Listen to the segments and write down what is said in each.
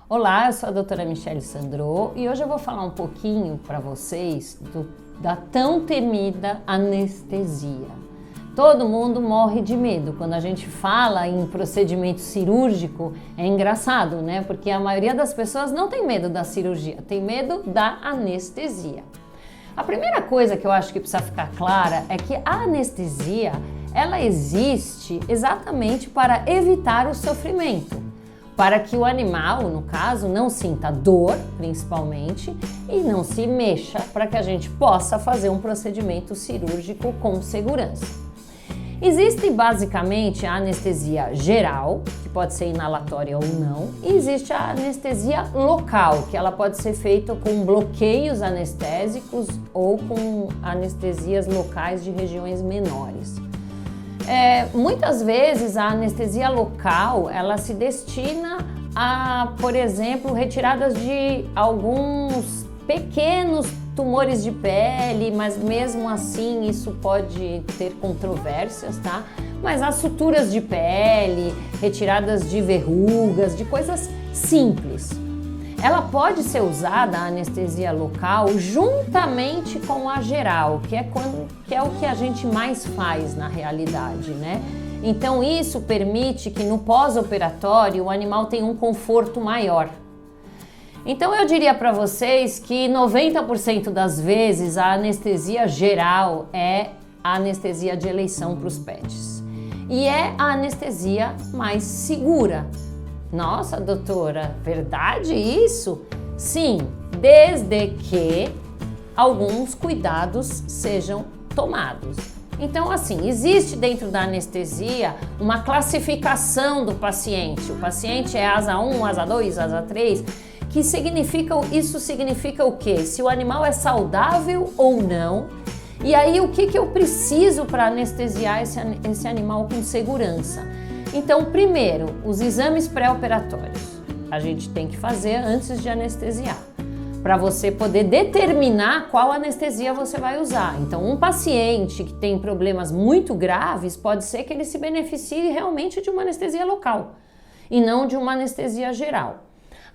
Olá, eu sou a doutora Michele Sandro e hoje eu vou falar um pouquinho para vocês da tão temida anestesia. Todo mundo morre de medo. Quando a gente fala em procedimento cirúrgico, é engraçado, né? Porque a maioria das pessoas não tem medo da cirurgia, tem medo da anestesia. A primeira coisa que eu acho que precisa ficar clara é que a anestesia, ela existe exatamente para evitar o sofrimento, para que o animal, no caso, não sinta dor, principalmente, e não se mexa, para que a gente possa fazer um procedimento cirúrgico com segurança. Existe basicamente a anestesia geral, que pode ser inalatória ou não, e existe a anestesia local, que ela pode ser feita com bloqueios anestésicos ou com anestesias locais de regiões menores. Muitas vezes a anestesia local, ela se destina a, por exemplo, retiradas de alguns pequenos tumores de pele, mas mesmo assim isso pode ter controvérsias, tá? Mas as suturas de pele, retiradas de verrugas, de coisas simples. Ela pode ser usada, a anestesia local, juntamente com a geral, que é o que a gente mais faz na realidade, né? Então isso permite que no pós-operatório o animal tenha um conforto maior. Então eu diria para vocês que 90% das vezes a anestesia geral é a anestesia de eleição para os pets. E é a anestesia mais segura. Nossa, doutora, verdade isso? Sim, desde que alguns cuidados sejam tomados. Então, assim, existe dentro da anestesia uma classificação do paciente. O paciente é asa 1, asa 2, asa 3, isso significa o quê? Se o animal é saudável ou não. E aí, o que eu preciso para anestesiar esse animal com segurança? Então, primeiro, os exames pré-operatórios a gente tem que fazer antes de anestesiar, para você poder determinar qual anestesia você vai usar. Então, um paciente que tem problemas muito graves, pode ser que ele se beneficie realmente de uma anestesia local e não de uma anestesia geral.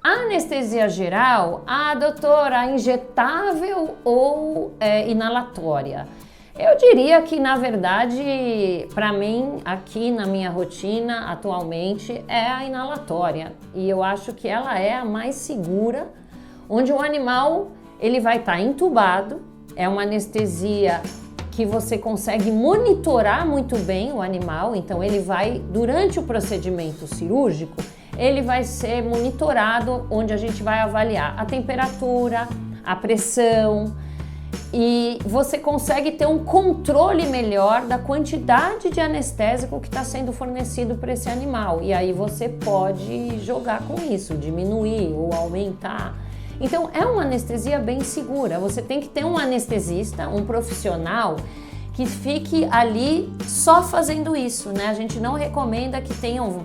A anestesia geral, doutora, injetável ou inalatória? Eu diria que, na verdade, para mim, aqui na minha rotina, atualmente, é a inalatória. E eu acho que ela é a mais segura, onde o animal ele vai estar entubado. É uma anestesia que você consegue monitorar muito bem o animal. Então, ele vai, durante o procedimento cirúrgico, ele vai ser monitorado, onde a gente vai avaliar a temperatura, a pressão, e você consegue ter um controle melhor da quantidade de anestésico que está sendo fornecido para esse animal. E aí você pode jogar com isso, diminuir ou aumentar. Então é uma anestesia bem segura. Você tem que ter um anestesista, um profissional que fique ali só fazendo isso, né? A gente não recomenda que tenha um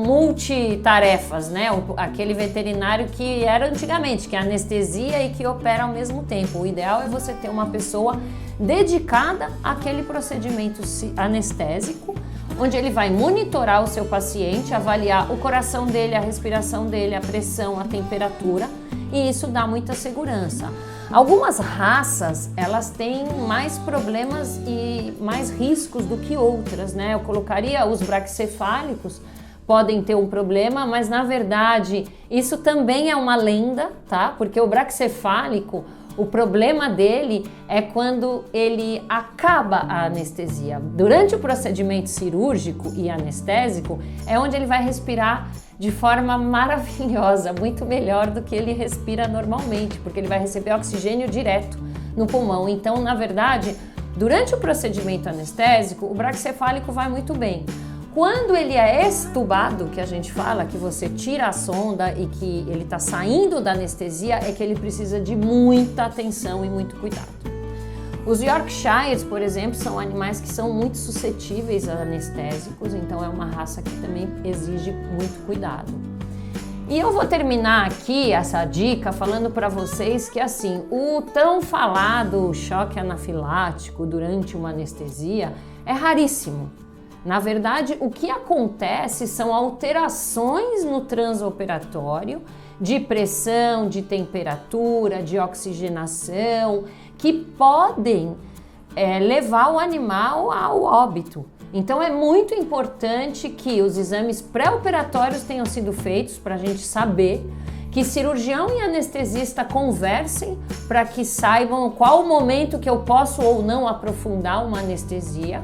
multitarefas, né? Aquele veterinário que era antigamente, que é anestesia e que opera ao mesmo tempo. O ideal é você ter uma pessoa dedicada àquele procedimento anestésico, onde ele vai monitorar o seu paciente, avaliar o coração dele, a respiração dele, a pressão, a temperatura, e isso dá muita segurança. Algumas raças, elas têm mais problemas e mais riscos do que outras, né? Eu colocaria os braquicefálicos, podem ter um problema, mas na verdade isso também é uma lenda, tá? Porque o braquicefálico, o problema dele é quando ele acaba a anestesia. Durante o procedimento cirúrgico e anestésico, é onde ele vai respirar de forma maravilhosa, muito melhor do que ele respira normalmente, porque ele vai receber oxigênio direto no pulmão. Então, na verdade, durante o procedimento anestésico, o braquicefálico vai muito bem. Quando ele é extubado, que a gente fala, que você tira a sonda e que ele está saindo da anestesia, é que ele precisa de muita atenção e muito cuidado. Os Yorkshires, por exemplo, são animais que são muito suscetíveis a anestésicos, então é uma raça que também exige muito cuidado. E eu vou terminar aqui essa dica falando para vocês que, assim, o tão falado choque anafilático durante uma anestesia é raríssimo. Na verdade, o que acontece são alterações no transoperatório de pressão, de temperatura, de oxigenação, que podem levar o animal ao óbito. Então é muito importante que os exames pré-operatórios tenham sido feitos para a gente saber, que cirurgião e anestesista conversem para que saibam qual o momento que eu posso ou não aprofundar uma anestesia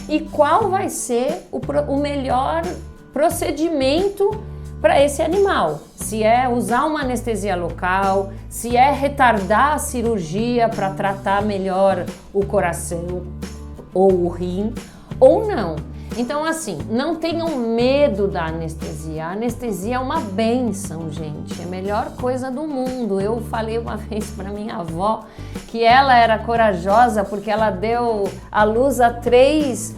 e qual vai ser o melhor procedimento para esse animal. Se é usar uma anestesia local, se é retardar a cirurgia para tratar melhor o coração ou o rim, ou não. Então, assim, não tenham medo da anestesia. A anestesia é uma bênção, gente. É a melhor coisa do mundo. Eu falei uma vez para minha avó que ela era corajosa porque ela deu à luz a 3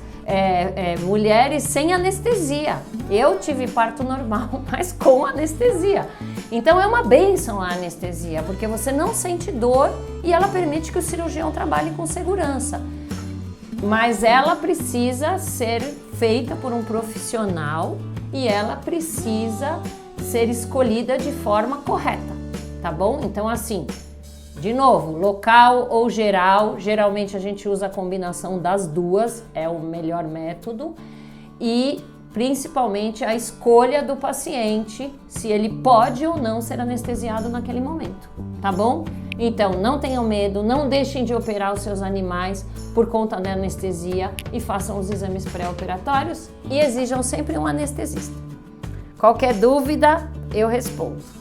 mulheres sem anestesia. Eu tive parto normal, mas com anestesia. Então é uma bênção a anestesia, porque você não sente dor e ela permite que o cirurgião trabalhe com segurança. Mas ela precisa ser feita por um profissional e ela precisa ser escolhida de forma correta, tá bom? Então, assim, de novo, local ou geral, geralmente a gente usa a combinação das duas, é o melhor método, e principalmente a escolha do paciente, se ele pode ou não ser anestesiado naquele momento, tá bom? Então, não tenham medo, não deixem de operar os seus animais por conta da anestesia e façam os exames pré-operatórios e exijam sempre um anestesista. Qualquer dúvida, eu respondo.